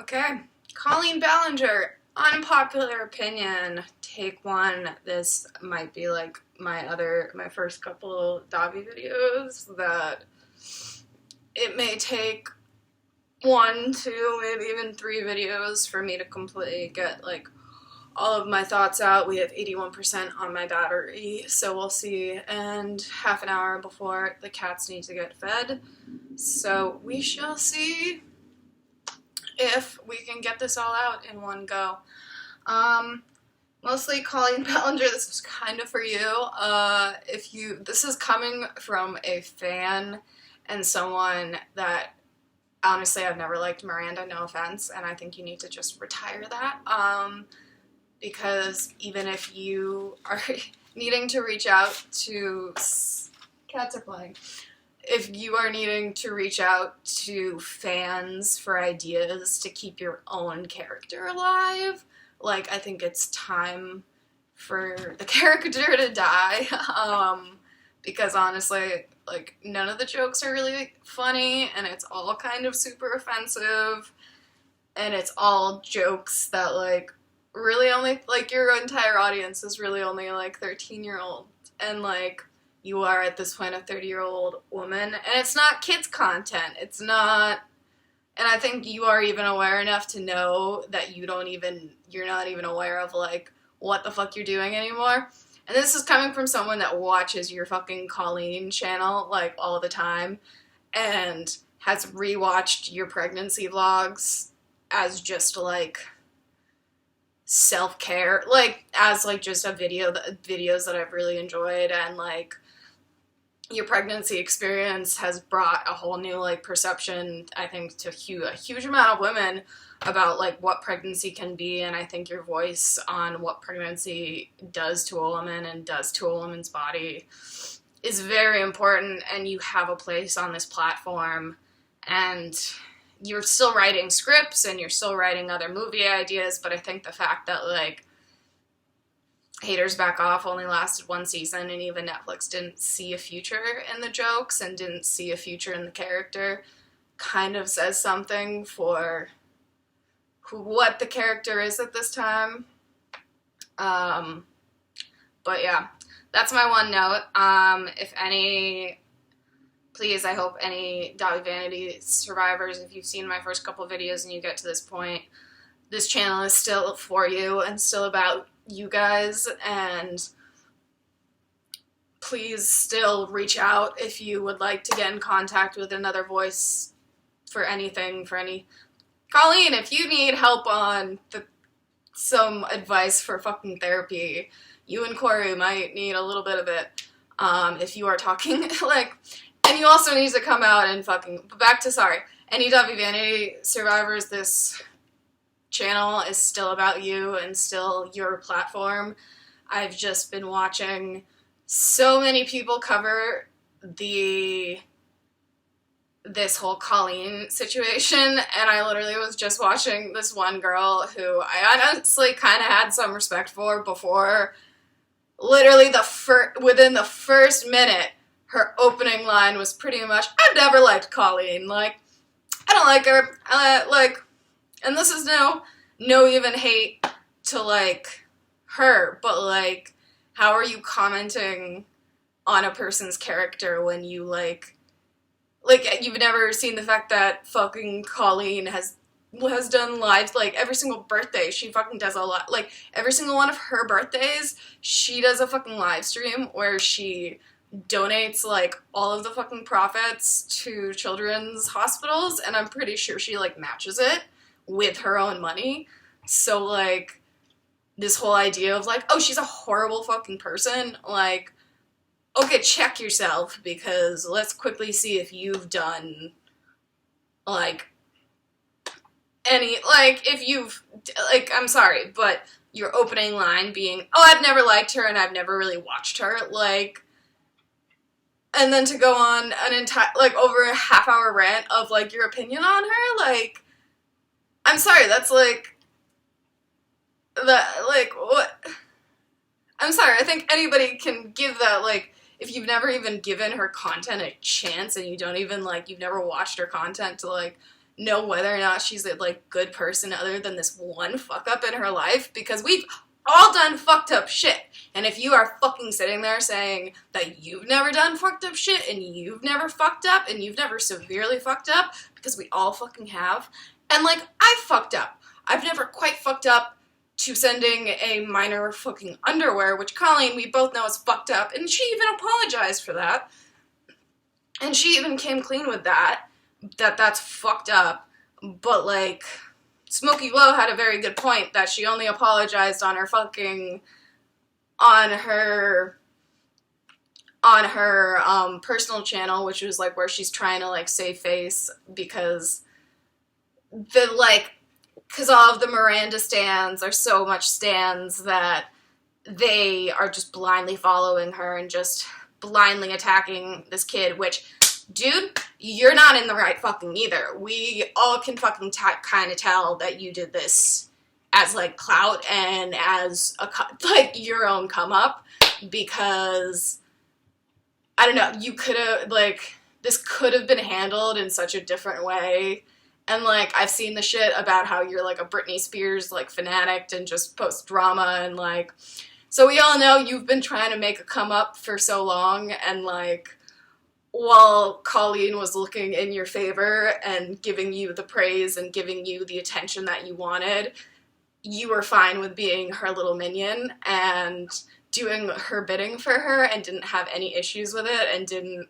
Okay, Colleen Ballinger, Unpopular Opinion, take one. This might be like my first couple Davi videos that it may take one, two, maybe even three videos for me to completely get like all of my thoughts out. We have 81% on my battery, so we'll see. And half an hour before the cats need to get fed, so we shall see if we can get this all out in one go. Mostly Colleen Ballinger, this is kind of for you. This is coming from a fan and someone that, honestly, I've never liked Miranda, no offense, and I think you need to just retire that. Because even if you are needing to reach out to, cats are playing, if you are needing to reach out to fans for ideas to keep your own character alive, like, I think it's time for the character to die, because honestly, like, none of the jokes are really funny, and it's all kind of super offensive, and it's all jokes that, like, really only, like, your entire audience is really only, like, 13-year-olds, and, like, you are at this point a 30-year-old woman, and it's not kids content. It's not, and I think you are even aware enough to know that you're not even aware of, like, what the fuck you're doing anymore. And this is coming from someone that watches your fucking Colleen channel, like, all the time, and has rewatched your pregnancy vlogs as just, like, self-care, like, as, like, just videos that I've really enjoyed, and, like, your pregnancy experience has brought a whole new, like, perception, I think, to a huge amount of women about, like, what pregnancy can be, and I think your voice on what pregnancy does to a woman and does to a woman's body is very important, and you have a place on this platform, and you're still writing scripts, and you're still writing other movie ideas, but I think the fact that, like, Haters Back Off only lasted one season, and even Netflix didn't see a future in the jokes and didn't see a future in the character, kind of says something for what the character is at this time. But yeah, that's my one note. Please, I hope any Dolly Vanity survivors, if you've seen my first couple videos and you get to this point, this channel is still for you and still about you guys, and please still reach out if you would like to get in contact with another voice for anything, Colleen, if you need help on some advice for fucking therapy, you and Corey might need a little bit of it, if you are talking, like, and you also need to come out and any Dovey Vanity survivors, this channel is still about you and still your platform. I've just been watching so many people cover this whole Colleen situation, and I literally was just watching this one girl who I honestly kind of had some respect for before. Literally within the first minute, her opening line was pretty much, "I've never liked Colleen. Like, I don't like her. And this is no even hate to, like, her, but, like, how are you commenting on a person's character when you, like, you've never seen the fact that fucking Colleen has done lives, like, every single birthday, she fucking does a lot, like, every single one of her birthdays, she does a fucking live stream where she donates, like, all of the fucking profits to children's hospitals, and I'm pretty sure she, like, matches it with her own money. So, like, this whole idea of, like, oh, she's a horrible fucking person, like, okay, check yourself, because let's quickly see if you've done, like, I'm sorry, but your opening line being, oh, I've never liked her and I've never really watched her, like, and then to go on an entire, like, over a half-hour rant of, like, your opinion on her, like, I'm sorry, that's, like, what? I'm sorry, I think anybody can give that, like, if you've never even given her content a chance and you don't even, like, you've never watched her content to, like, know whether or not she's a, like, good person other than this one fuck-up in her life, because we've all done fucked up shit. And if you are fucking sitting there saying that you've never done fucked up shit, and you've never fucked up, and you've never severely fucked up, because we all fucking have, and, like, I fucked up. I've never quite fucked up to sending a minor fucking underwear, which Colleen, we both know is fucked up, and she even apologized for that. And she even came clean with that's fucked up. But, like, Smokey Glow had a very good point that she only apologized on her personal channel, which was, like, where she's trying to, like, save face, because all of the Miranda stans are so much stans that they are just blindly following her and just blindly attacking this kid, which, dude, you're not in the right fucking either. We all can fucking kind of tell that you did this as, like, clout and as, like, your own come-up, because, I don't know, you could have, like, this could have been handled in such a different way. And, like, I've seen the shit about how you're, like, a Britney Spears, like, fanatic and just post drama, and, like, so we all know you've been trying to make a come up for so long, and, like, while Colleen was looking in your favor and giving you the praise and giving you the attention that you wanted, you were fine with being her little minion and doing her bidding for her and didn't have any issues with it, and didn't,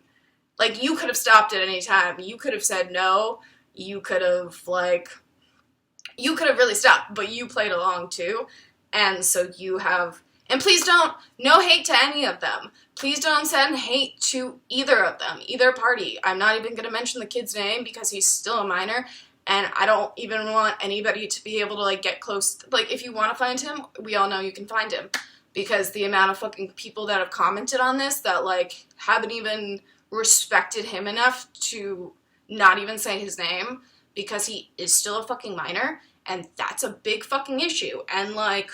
like, you could have stopped at any time. You could have said no. You could have really stopped, but you played along too, and so you have, and please don't, no hate to any of them. Please don't send hate to either of them, either party. I'm not even going to mention the kid's name because he's still a minor, and I don't even want anybody to be able to, like, get close. Like, if you want to find him, we all know you can find him, because the amount of fucking people that have commented on this that, like, haven't even respected him enough to not even say his name, because he is still a fucking minor, and that's a big fucking issue. And, like,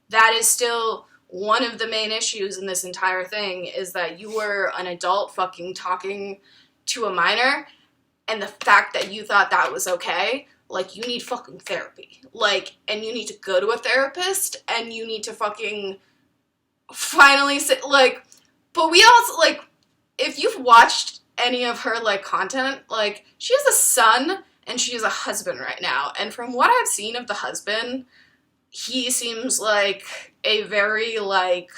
that is still one of the main issues in this entire thing, is that you were an adult fucking talking to a minor, and the fact that you thought that was okay, like, you need fucking therapy. Like, and you need to go to a therapist, and you need to fucking finally sit, like, but we also, like, if you've watched any of her, like, content, like, she has a son and she has a husband right now, and from what I've seen of the husband, he seems like a very, like,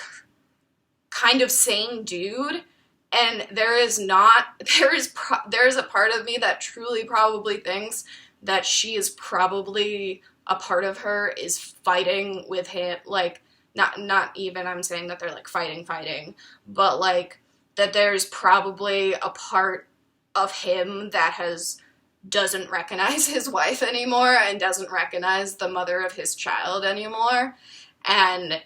kind of sane dude, and there is a part of me that truly probably thinks that she is probably, a part of her is fighting with him, like, not even I'm saying that they're, like, fighting, but, like, that there's probably a part of him that doesn't recognize his wife anymore and doesn't recognize the mother of his child anymore, and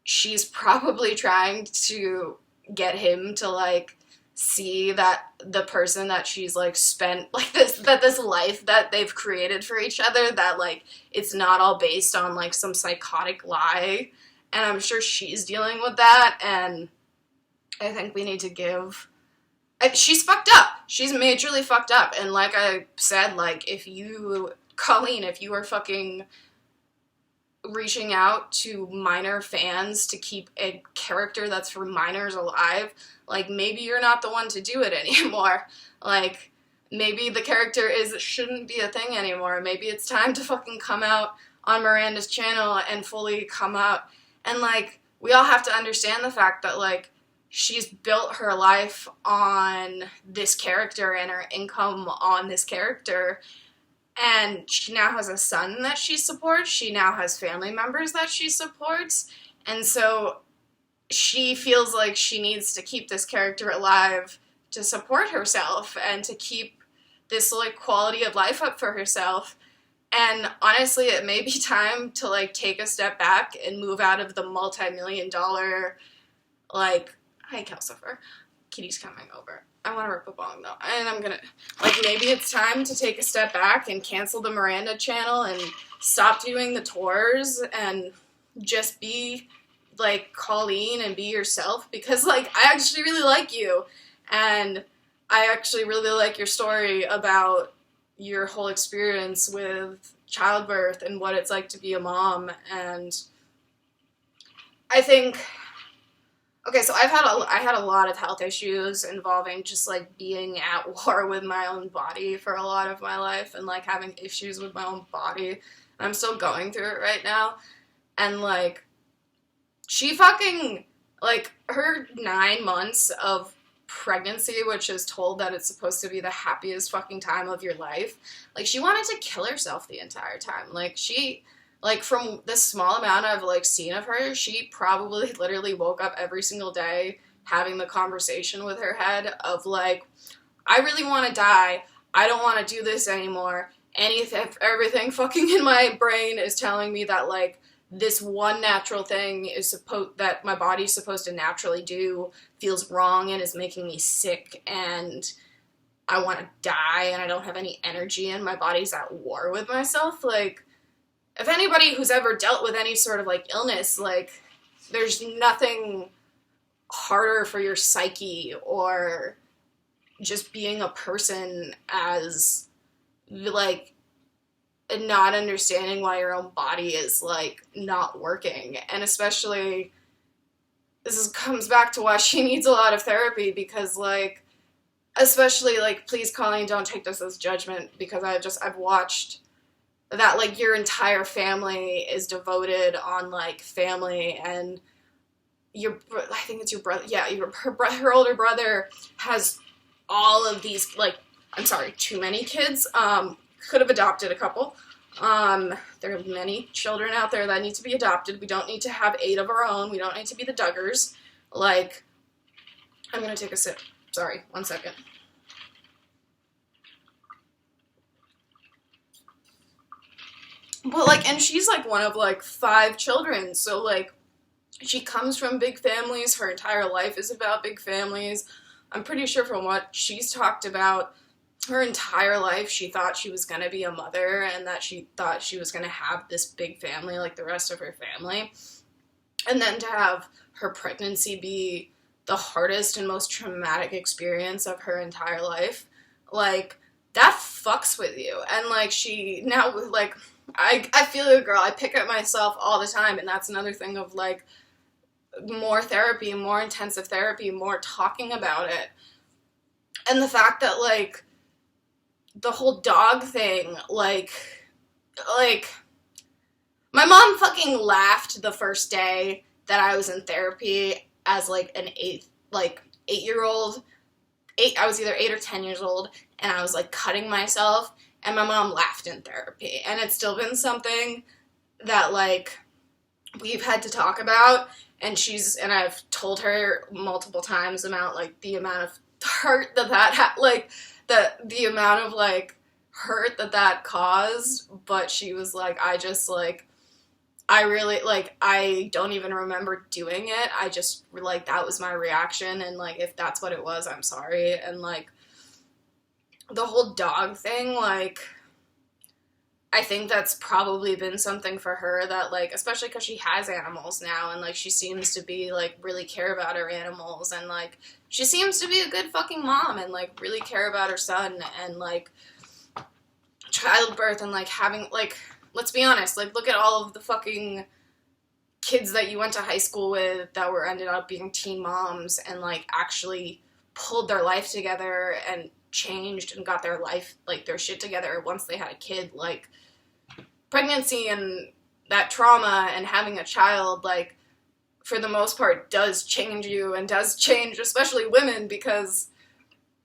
she's probably trying to get him to, like, see that the person that she's, like, spent, like, this life that they've created for each other, that, like, it's not all based on, like, some psychotic lie, and I'm sure she's dealing with that, and I think we need to give, she's fucked up. She's majorly fucked up. And like I said, like, Colleen, if you are fucking reaching out to minor fans to keep a character that's for minors alive, like, maybe you're not the one to do it anymore. Like, maybe the character shouldn't be a thing anymore. Maybe it's time to fucking come out on Miranda's channel and fully come out. And, like, we all have to understand the fact that, like, she's built her life on this character and her income on this character, and she now has a son that she supports, she now has family members that she supports, and so she feels like she needs to keep this character alive to support herself and to keep this, like, quality of life up for herself. And honestly, it may be time to, like, take a step back and move out of the multi-million-dollar, like, hi, Calcifer. Kitty's coming over. I want to rip a bong, though. And I'm gonna, like, maybe it's time to take a step back and cancel the Miranda channel and stop doing the tours and just be, like, Colleen and be yourself. Because, like, I actually really like you. And I actually really like your story about your whole experience with childbirth and what it's like to be a mom. And I think, okay, so I had a lot of health issues involving just like being at war with my own body for a lot of my life, and like having issues with my own body. And I'm still going through it right now. And like, she fucking, like, her 9 months of pregnancy, which is told that it's supposed to be the happiest fucking time of your life, like, she wanted to kill herself the entire time. Like, she, like, from the small amount I've, like, seen of her, she probably literally woke up every single day having the conversation with her head of, like, I really want to die. I don't want to do this anymore. Everything fucking in my brain is telling me that, like, this one natural thing that my body's supposed to naturally do feels wrong and is making me sick, and I want to die, and I don't have any energy, and my body's at war with myself. Like, if anybody who's ever dealt with any sort of, like, illness, like, there's nothing harder for your psyche or just being a person as, like, not understanding why your own body is, like, not working. And especially, comes back to why she needs a lot of therapy, because, like, especially, like, please, Colleen, don't take this as judgment, because I've watched that, like, your entire family is devoted on, like, family, and I think it's your brother, yeah, her older brother has all of these, like, I'm sorry, too many kids, could have adopted a couple. There are many children out there that need to be adopted. We don't need to have 8 of our own. We don't need to be the Duggars. Like, I'm gonna take a sip. Sorry, 1 second. But, like, and she's, like, one of, like, 5 children, so, like, she comes from big families. Her entire life is about big families. I'm pretty sure from what she's talked about, her entire life, she thought she was going to be a mother, and that she thought she was going to have this big family like the rest of her family. And then to have her pregnancy be the hardest and most traumatic experience of her entire life, like, that fucks with you. And, like, she, now, like, I feel like a girl. I pick at myself all the time, and that's another thing of, like, more therapy, more intensive therapy, more talking about it. And the fact that, like, the whole dog thing, like, my mom fucking laughed the first day that I was in therapy as, like, an 8-year-old. I was either 8 or 10 years old, and I was, like, cutting myself, and my mom laughed in therapy. And it's still been something that, like, we've had to talk about, and I've told her multiple times about, like, the amount of hurt that like, the amount of, like, hurt that caused, but she was like, I really, like, I don't even remember doing it, I just, like, that was my reaction, and, like, if that's what it was, I'm sorry. And, like, the whole dog thing, like, I think that's probably been something for her that, like, especially because she has animals now, and, like, she seems to be, like, really care about her animals, and, like, she seems to be a good fucking mom, and, like, really care about her son, and, like, childbirth, and, like, having, like, let's be honest, like, look at all of the fucking kids that you went to high school with that ended up being teen moms, and, like, actually pulled their life together, and changed, and got their life, like, their shit together once they had a kid. Like, pregnancy and that trauma and having a child, like, for the most part, does change you, and does change especially women, because,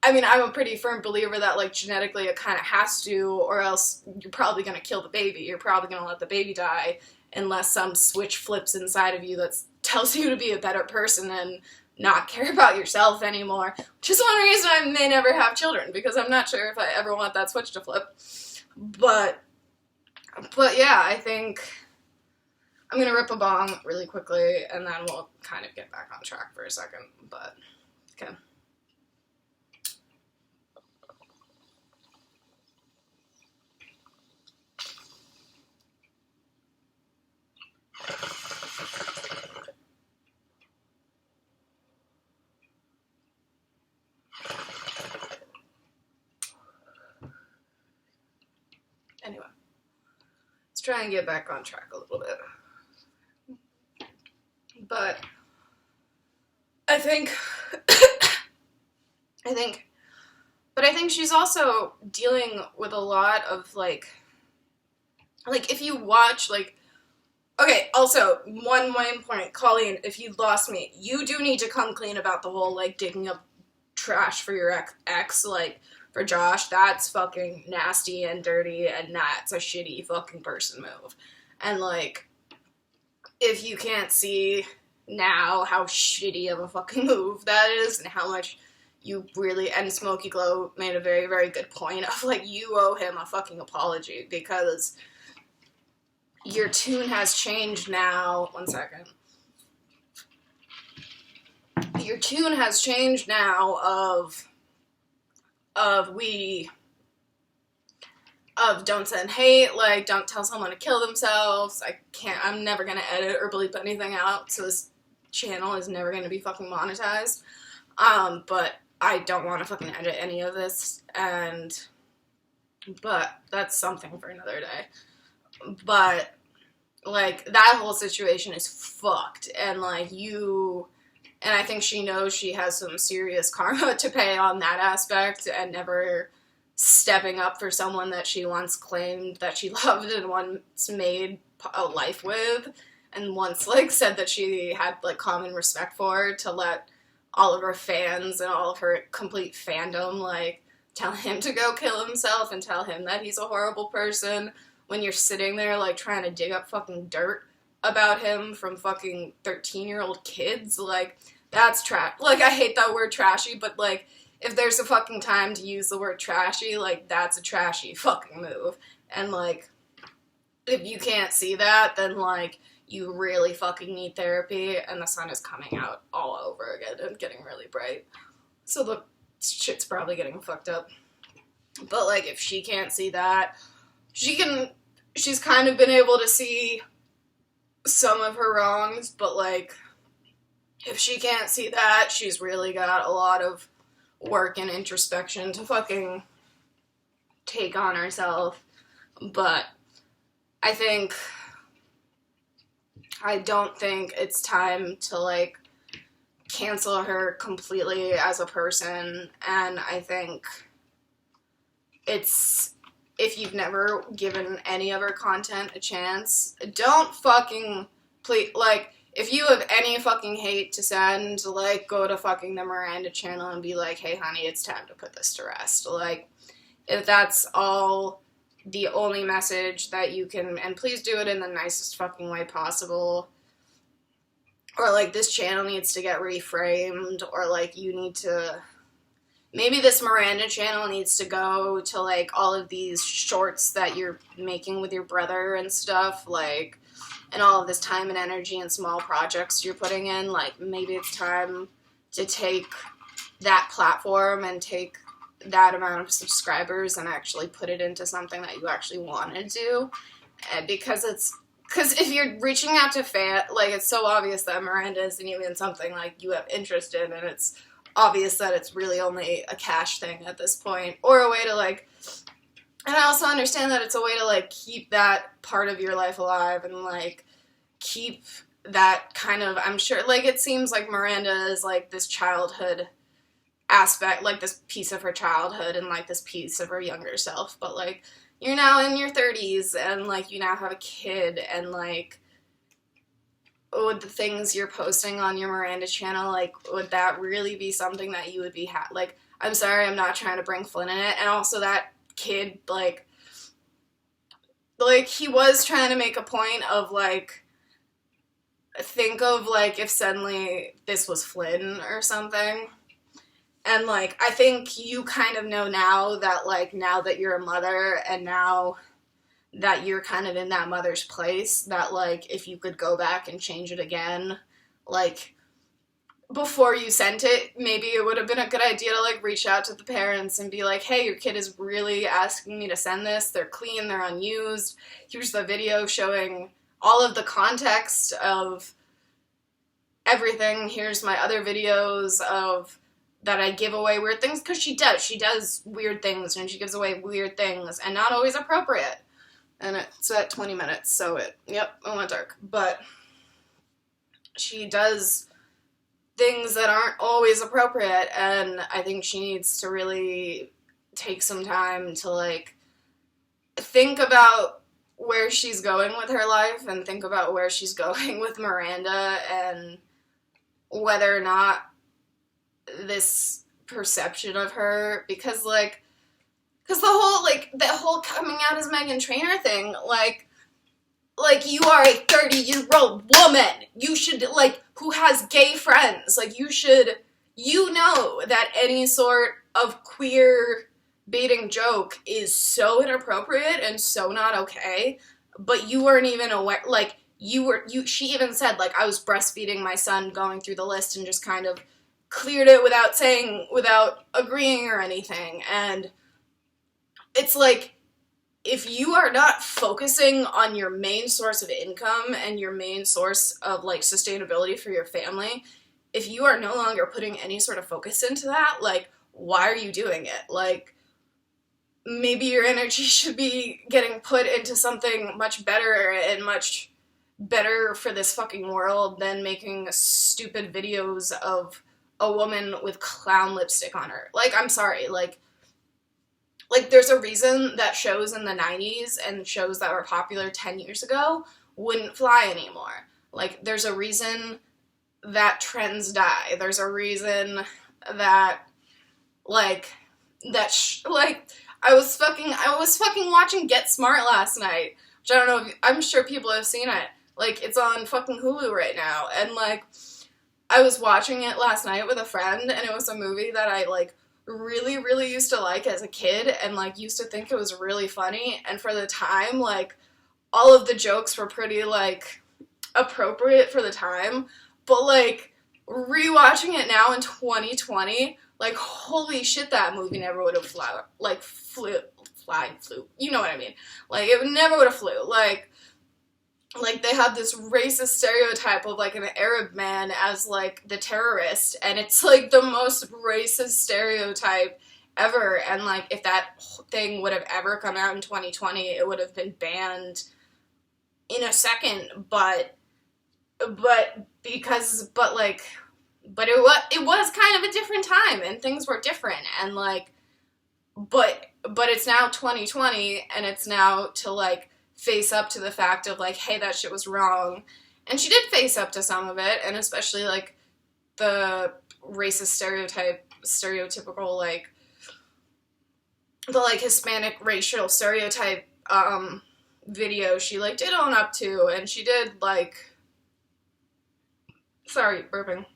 I mean, I'm a pretty firm believer that, like, genetically it kind of has to, or else you're probably going to kill the baby. You're probably going to let the baby die unless some switch flips inside of you that tells you to be a better person and not care about yourself anymore, which is one reason I may never have children, because I'm not sure if I ever want that switch to flip. But yeah, I think I'm gonna rip a bong really quickly, and then we'll kind of get back on track for a second, but, okay. try and get back on track a little bit. But I think I think she's also dealing with a lot of, like, if you watch, like, okay, also, one main point, Colleen, if you lost me, you do need to come clean about the whole, like, digging up trash for your ex, like, for Josh. That's fucking nasty and dirty, and that's a shitty fucking person move. And, like, if you can't see now how shitty of a fucking move that is, and how much you really, and Smokey Glow made a very, very good point of, like, you owe him a fucking apology, because your tune has changed now. One second. Your tune has changed now of don't send hate, like, don't tell someone to kill themselves. I'm never gonna edit or bleep anything out, so this channel is never gonna be fucking monetized. But I don't want to fucking edit any of this, but that's something for another day. But, like, that whole situation is fucked, and, like, and I think she knows she has some serious karma to pay on that aspect, and never stepping up for someone that she once claimed that she loved and once made a life with, and once, like, said that she had, like, common respect for, to let all of her fans and all of her complete fandom, like, tell him to go kill himself and tell him that he's a horrible person when you're sitting there, like, trying to dig up fucking dirt about him from fucking 13-year-old kids. Like, that's trash. Like, I hate that word trashy, but, like, if there's a fucking time to use the word trashy, like, that's a trashy fucking move. And, like, if you can't see that, then, like, you really fucking need therapy, and the sun is coming out all over again and getting really bright. So the shit's probably getting fucked up. But, like, if she can't see that, she's kind of been able to see some of her wrongs, but, like, if she can't see that, she's really got a lot of work and introspection to fucking take on herself. But I don't think it's time to, like, cancel her completely as a person, and I think it's, if you've never given any of her content a chance, don't fucking, please, like, if you have any fucking hate to send, like, go to fucking the Miranda channel and be like, hey, honey, it's time to put this to rest. Like, if that's all the only message that you can, and please do it in the nicest fucking way possible, or, like, this channel needs to get reframed, or, like, you need to, maybe this Miranda channel needs to go to, like, all of these shorts that you're making with your brother and stuff, like, and all of this time and energy and small projects you're putting in, like, maybe it's time to take that platform and take that amount of subscribers and actually put it into something that you actually want to do. And because if you're reaching out to like, it's so obvious that Miranda isn't even something, like, you have interest in, and it's obvious that it's really only a cash thing at this point, or a way to, like, and I also understand that it's a way to, like, keep that part of your life alive, and, like, keep that kind of, I'm sure, like, it seems like Miranda is, like, this childhood aspect, like, this piece of her childhood, and, like, this piece of her younger self, but, like, you're now in your 30s, and, like, you now have a kid, and, like, would the things you're posting on your Miranda channel, like, would that really be something that you would be, like, I'm sorry, I'm not trying to bring Flynn in it, and also that kid, like, he was trying to make a point of, like, think of, like, if suddenly this was Flynn or something, and, like, I think you kind of know now that, like, now that you're a mother, and now that you're kind of in that mother's place, that, like, if you could go back and change it again, like, before you sent it, maybe it would have been a good idea to, like, reach out to the parents and be like, hey, your kid is really asking me to send this, they're clean, they're unused, here's the video showing all of the context of everything, here's my other videos of that I give away weird things, because she does weird things, and she gives away weird things, and not always appropriate, and it's It's at 20 minutes, so it went dark. But she does things that aren't always appropriate, and I think she needs to really take some time to, like, think about where she's going with her life and think about where she's going with Miranda and whether or not this perception of her, because the whole coming out as Meghan Trainor thing, like, you are a 30-year-old woman, you should, like, who has gay friends, like, you know that any sort of queer baiting joke is so inappropriate and so not okay, but you weren't even aware, like, she even said, like, I was breastfeeding my son going through the list and just kind of cleared it without agreeing or anything, and it's like, if you are not focusing on your main source of income and your main source of, like, sustainability for your family, if you are no longer putting any sort of focus into that, like, why are you doing it? Like, maybe your energy should be getting put into something much better and much better for this fucking world than making stupid videos of a woman with clown lipstick on her. Like, I'm sorry, like, there's a reason that shows in the 90s and shows that were popular 10 years ago wouldn't fly anymore. Like, there's a reason that trends die. There's a reason that, I was fucking watching Get Smart last night, which I don't know I'm sure people have seen it. Like, it's on fucking Hulu right now, and, like, I was watching it last night with a friend, and it was a movie that I, like, really, really used to like as a kid, and, like, used to think it was really funny, and for the time, like, all of the jokes were pretty, like, appropriate for the time, but, like, rewatching it now in 2020, like, holy shit, that movie never would have flew, you know what I mean, like, it never would have flew, like, they have this racist stereotype of, like, an Arab man as, like, the terrorist, and it's, like, the most racist stereotype ever, and, like, if that thing would have ever come out in 2020, it would have been banned in a second, but it was kind of a different time, and things were different, and, like, but it's now 2020, and it's now to, like, face up to the fact of, like, hey, that shit was wrong. And she did face up to some of it, and especially, like, the racist stereotypical, like, the, like, Hispanic racial stereotype, video she, like, did own up to, and she did, like, sorry, burping.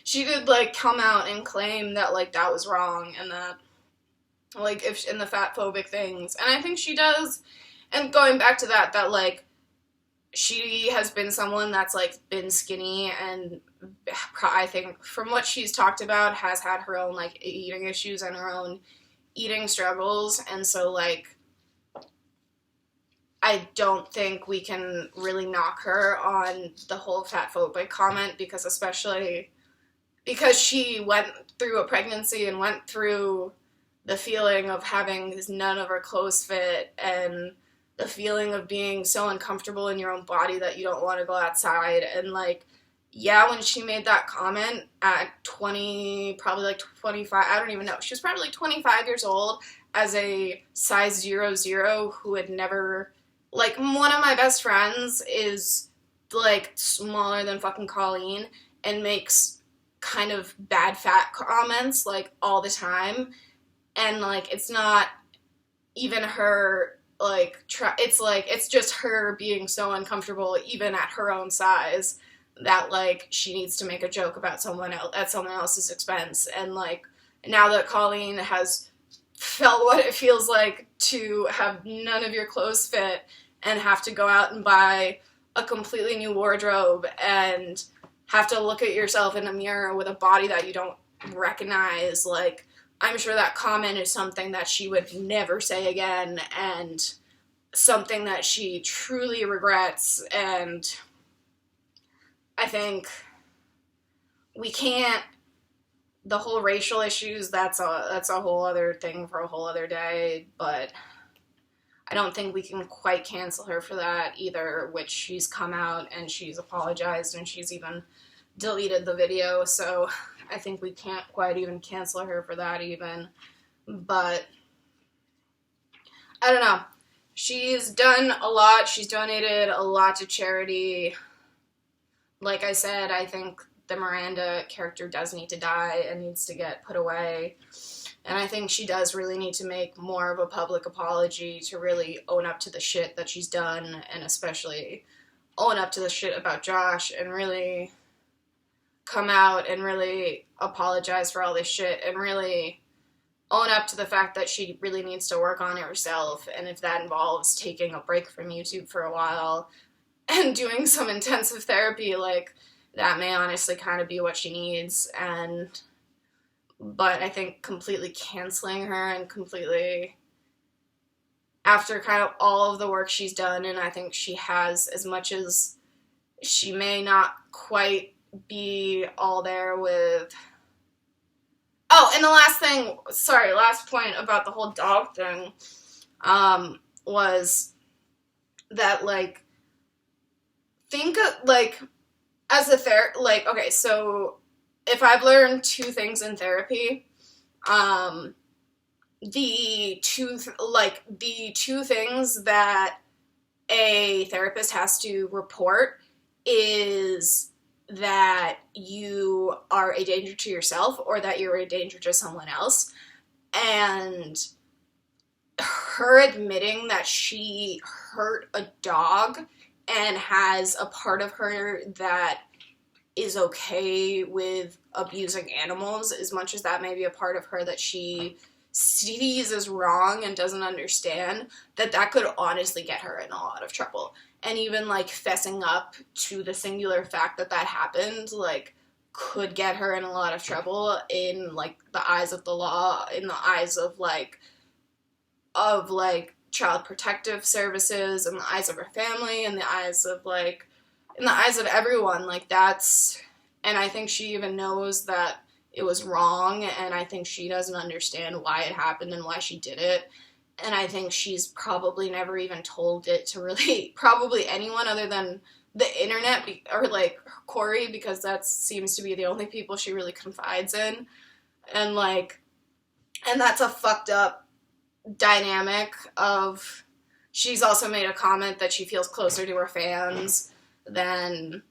She did, like, come out and claim that, like, that was wrong, and that, like, in the fat phobic things. And I think she does. And going back to that, like, she has been someone that's, like, been skinny and I think from what she's talked about has had her own, like, eating issues and her own eating struggles. And so, like, I don't think we can really knock her on the whole fat phobic comment, because especially because she went through a pregnancy and went through the feeling of having none of her clothes fit and the feeling of being so uncomfortable in your own body that you don't want to go outside. And, like, yeah, when she made that comment at 20, probably, like, 25, I don't even know. She was probably, like, 25 years old as a size 00 who had never, like, one of my best friends is, like, smaller than fucking Colleen and makes kind of bad fat comments, like, all the time. And, like, it's not even her, like, it's just her being so uncomfortable even at her own size that, like, she needs to make a joke about someone else at someone else's expense. And, like, now that Colleen has felt what it feels like to have none of your clothes fit and have to go out and buy a completely new wardrobe and have to look at yourself in a mirror with a body that you don't recognize, like, I'm sure that comment is something that she would never say again, and something that she truly regrets. And I think we can't, the whole racial issues, that's a whole other thing for a whole other day, but I don't think we can quite cancel her for that either, which she's come out and she's apologized and she's even deleted the video, so I think we can't quite even cancel her for that even. But I don't know. She's done a lot. She's donated a lot to charity. Like I said, I think the Miranda character does need to die and needs to get put away. And I think she does really need to make more of a public apology to really own up to the shit that she's done, and especially own up to the shit about Josh and really come out and really apologize for all this shit and really own up to the fact that she really needs to work on it herself, and if that involves taking a break from YouTube for a while and doing some intensive therapy, like, that may honestly kind of be what she needs. But I think completely canceling her and completely, after kind of all of the work she's done, and I think she has, as much as she may not quite be all there with... Oh, and the last thing, last point about the whole dog thing, was that, like, think of, like, as a okay, so if I've learned two things in therapy, the two things that a therapist has to report is that you are a danger to yourself or that you're a danger to someone else. And her admitting that she hurt a dog and has a part of her that is okay with abusing animals, as much as that may be a part of her that she sees as wrong and doesn't understand, that could honestly get her in a lot of trouble. And even, like, fessing up to the singular fact that happened, like, could get her in a lot of trouble in, like, the eyes of the law, in the eyes of Child Protective Services, in the eyes of her family, in the eyes of everyone. Like, that's... And I think she even knows that it was wrong, and I think she doesn't understand why it happened and why she did it. And I think she's probably never even told it to really, probably anyone other than the internet, or, like, Corey, because that seems to be the only people she really confides in. And, like, and that's a fucked up dynamic of... She's also made a comment that she feels closer to her fans than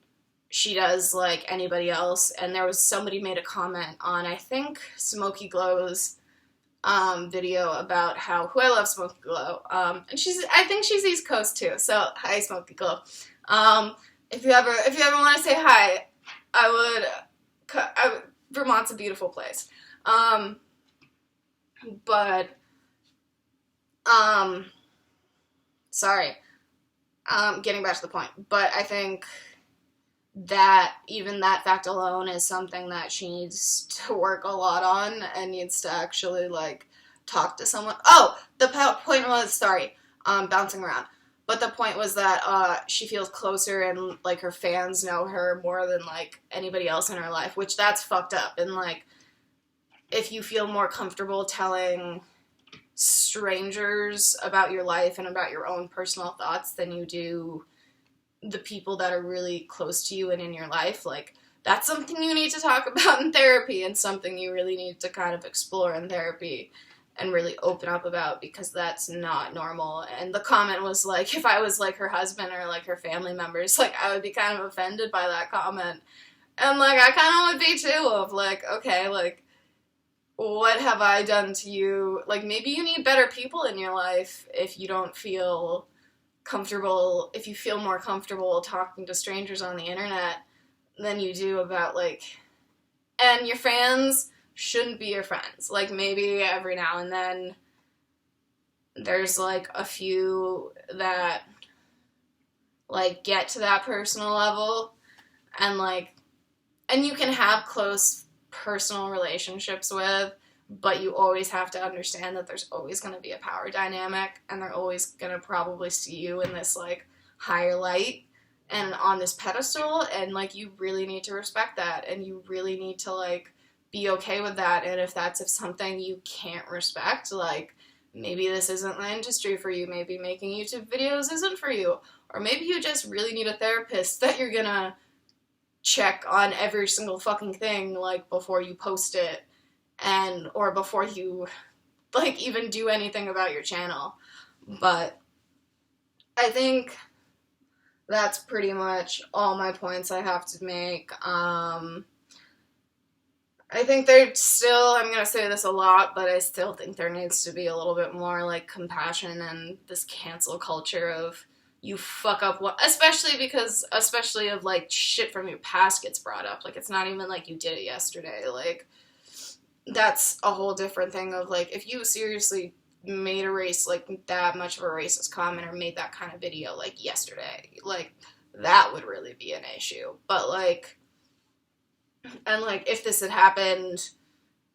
she does, like, anybody else. And there was somebody made a comment on, I think, Smokey Glow's video about who I love, Smokey Glow, and I think she's East Coast too, so hi, Smokey Glow. If you ever want to say hi, Vermont's a beautiful place. Getting back to the point, but I think that even that fact alone is something that she needs to work a lot on and needs to actually, like, talk to someone. Oh, the point was, bouncing around. But the point was that she feels closer and, like, her fans know her more than, like, anybody else in her life, which that's fucked up. And, like, if you feel more comfortable telling strangers about your life and about your own personal thoughts than you do the people that are really close to you and in your life, like, that's something you need to talk about in therapy and something you really need to kind of explore in therapy and really open up about, because that's not normal. And the comment was, like, if I was, like, her husband or, like, her family members, like, I would be kind of offended by that comment. And, like, I kind of would be too, of, like, okay, like, what have I done to you? Like, maybe you need better people in your life if you don't feel comfortable, if you feel more comfortable talking to strangers on the internet than you do about, like, and your fans shouldn't be your friends. Like, maybe every now and then there's, like, a few that, like, get to that personal level and, like, and you can have close personal relationships with, but you always have to understand that there's always going to be a power dynamic, and they're always going to probably see you in this, like, higher light and on this pedestal, and, like, you really need to respect that, and you really need to, like, be okay with that. And if that's something you can't respect, like, maybe this isn't the industry for you, maybe making YouTube videos isn't for you, or maybe you just really need a therapist that you're gonna check on every single fucking thing, like, before you post it, or before you, like, even do anything about your channel. But I think that's pretty much all my points I have to make. I think there's still, I'm going to say this a lot, but I still think there needs to be a little bit more, like, compassion and this cancel culture of you fuck up what, especially of, like, shit from your past gets brought up. Like, it's not even like you did it yesterday. Like, that's a whole different thing of, like, if you seriously made that much of a racist comment or made that kind of video, like, yesterday, like, that would really be an issue. But, like, and, like, if this had happened,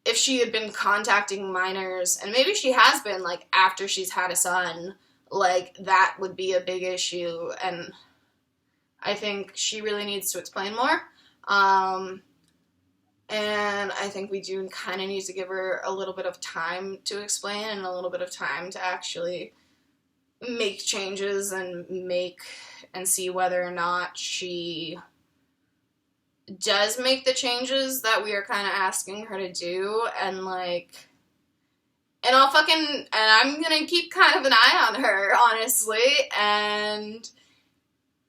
if she had been contacting minors, and maybe she has been, like, after she's had a son, like, that would be a big issue, and I think she really needs to explain more. And I think we do kind of need to give her a little bit of time to explain and a little bit of time to actually make changes and see whether or not she does make the changes that we are kind of asking her to do. And, like, and I'm gonna keep kind of an eye on her, honestly, and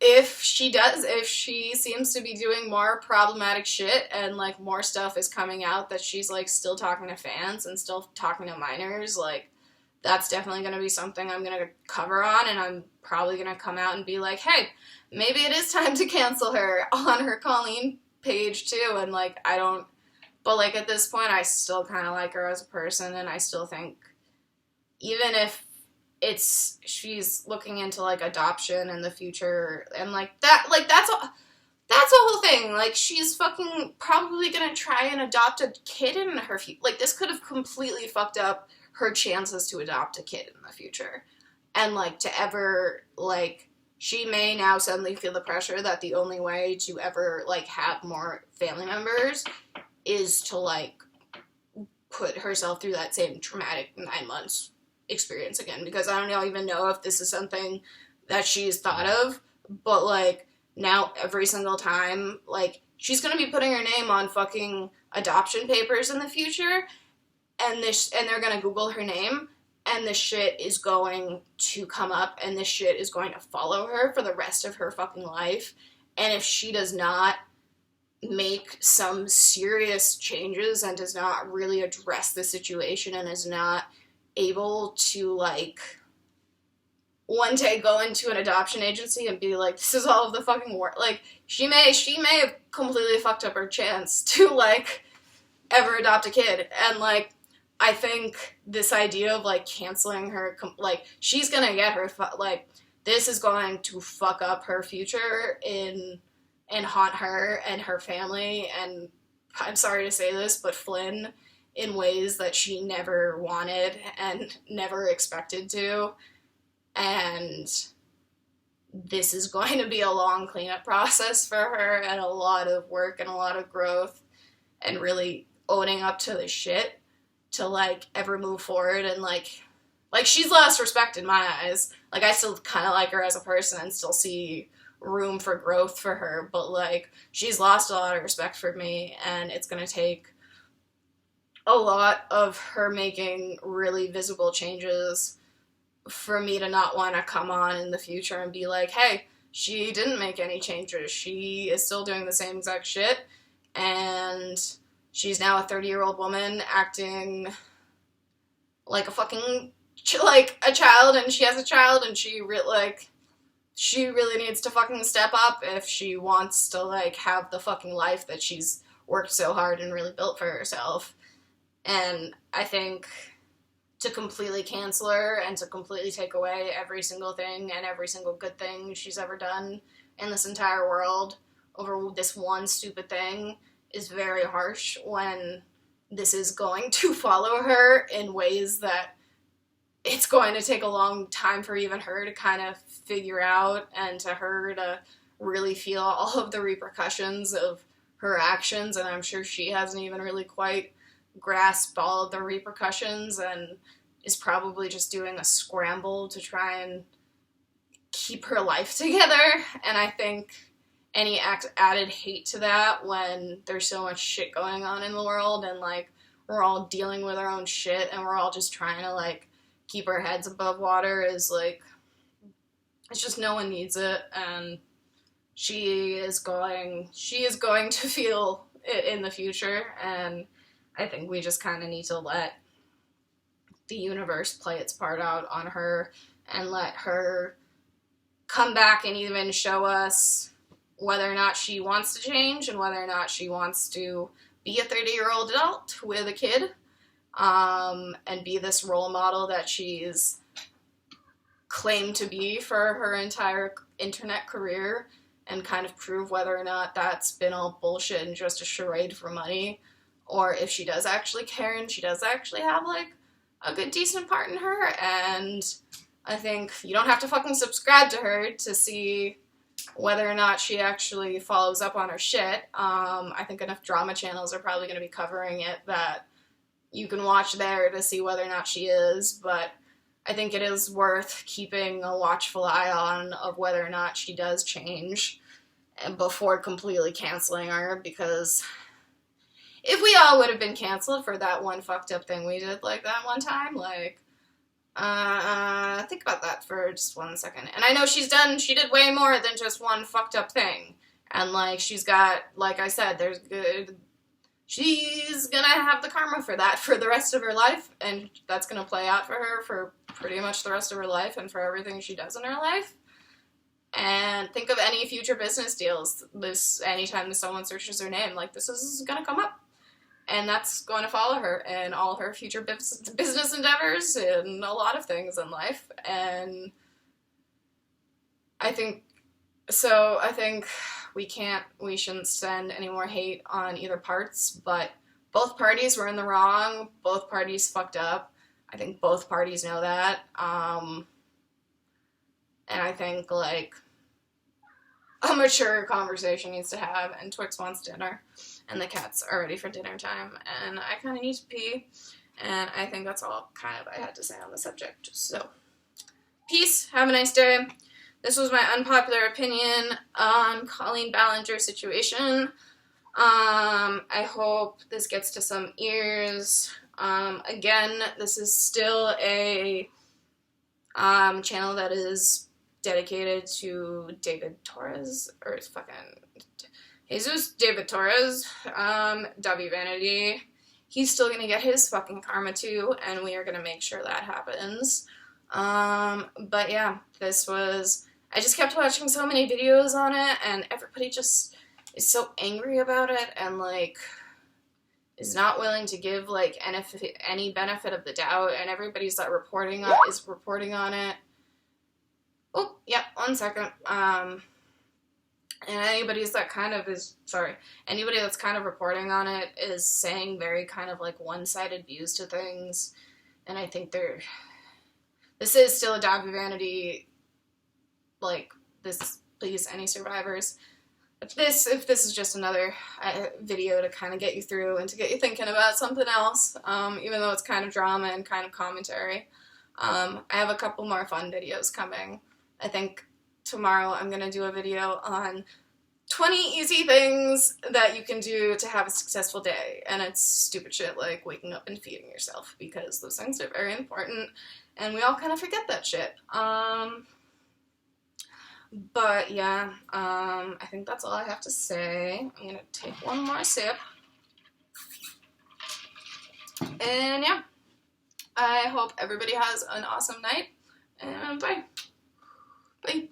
if she seems to be doing more problematic shit and, like, more stuff is coming out that she's, like, still talking to fans and still talking to minors, like, that's definitely going to be something I'm going to cover on, and I'm probably going to come out and be like, hey, maybe it is time to cancel her on her Colleen page, too, and, like, but, like, at this point, I still kind of like her as a person, and I still think, even if she's looking into, like, adoption in the future, and, like, that's a whole thing. Like, she's fucking probably gonna try and adopt a kid in her future. Like, this could have completely fucked up her chances to adopt a kid in the future. And, like, to ever, like, she may now suddenly feel the pressure that the only way to ever, like, have more family members is to, like, put herself through that same traumatic 9 months experience again, because I don't even know if this is something that she's thought of, but, like, now every single time, like, she's gonna be putting her name on fucking adoption papers in the future, and they're gonna Google her name, and this shit is going to come up, and this shit is going to follow her for the rest of her fucking life, and if she does not make some serious changes and does not really address the situation and is not able to, like, one day go into an adoption agency and be like, this is all of the fucking work. Like, she may have completely fucked up her chance to, like, ever adopt a kid. And, like, I think this idea of, like, canceling her, like, she's gonna get her, like, this is going to fuck up her future and haunt her and her family, and I'm sorry to say this, but Flynn, in ways that she never wanted and never expected to. And this is going to be a long cleanup process for her, and a lot of work and a lot of growth, and really owning up to the shit to, like, ever move forward. And, like, she's lost respect in my eyes. Like, I still kind of like her as a person and still see room for growth for her, but, like, she's lost a lot of respect for me, and it's gonna take a lot of her making really visible changes for me to not want to come on in the future and be like, hey, she didn't make any changes. She is still doing the same exact shit, and she's now a 30-year-old woman acting like a fucking, like, a child, and she has a child, and she really needs to fucking step up if she wants to, like, have the fucking life that she's worked so hard and really built for herself. And I think to completely cancel her and to completely take away every single thing and every single good thing she's ever done in this entire world over this one stupid thing is very harsh, when this is going to follow her in ways that it's going to take a long time for even her to kind of figure out, and to her to really feel all of the repercussions of her actions. And I'm sure she hasn't even really quite grasped all of the repercussions, and is probably just doing a scramble to try and keep her life together, and I think any added hate to that when there's so much shit going on in the world, and, like, we're all dealing with our own shit, and we're all just trying to, like, keep our heads above water is, like, it's just no one needs it, and she is going to feel it in the future, and I think we just kind of need to let the universe play its part out on her and let her come back and even show us whether or not she wants to change and whether or not she wants to be a 30-year-old adult with a kid, and be this role model that she's claimed to be for her entire internet career, and kind of prove whether or not that's been all bullshit and just a charade for money, or if she does actually care and she does actually have, like, a good, decent part in her. And I think you don't have to fucking subscribe to her to see whether or not she actually follows up on her shit. I think enough drama channels are probably going to be covering it that you can watch there to see whether or not she is, but I think it is worth keeping a watchful eye on of whether or not she does change before completely canceling her, because if we all would have been canceled for that one fucked up thing we did, like, that one time, like, think about that for just 1 second. And I know she did way more than just one fucked up thing. And, like, she's got, like I said, she's gonna have the karma for that for the rest of her life, and that's gonna play out for her for pretty much the rest of her life and for everything she does in her life. And think of any future business deals. Anytime someone searches her name, like, this is gonna come up. And that's going to follow her in all her future business endeavors and a lot of things in life. And I think we shouldn't send any more hate on either parts, but both parties were in the wrong. Both parties fucked up. I think both parties know that. And I think, like, a mature conversation needs to have, and Twix wants dinner, and the cats are ready for dinner time, and I kind of need to pee, and I think that's all kind of I had to say on the subject. So, peace, have a nice day. This was my unpopular opinion on Colleen Ballinger's situation. I hope this gets to some ears. Again, this is still a channel that is dedicated to David Torres, or Jesus David Torres, W Vanity. He's still gonna get his fucking karma too, and we are gonna make sure that happens. But yeah, I just kept watching so many videos on it, and everybody just is so angry about it, and, like, is not willing to give, like, any benefit of the doubt, and everybody's that reporting on it. Oh, yeah, 1 second. And anybody that's kind of reporting on it is saying very kind of, like, one-sided views to things, and I think this is still a Dog Vanity, like, this, please, any survivors. If this is just another video to kind of get you through and to get you thinking about something else, even though it's kind of drama and kind of commentary, I have a couple more fun videos coming. I think tomorrow I'm going to do a video on 20 easy things that you can do to have a successful day. And it's stupid shit like waking up and feeding yourself, because those things are very important and we all kind of forget that shit. But yeah, I think that's all I have to say. I'm going to take one more sip. And yeah, I hope everybody has an awesome night, and bye. Bye.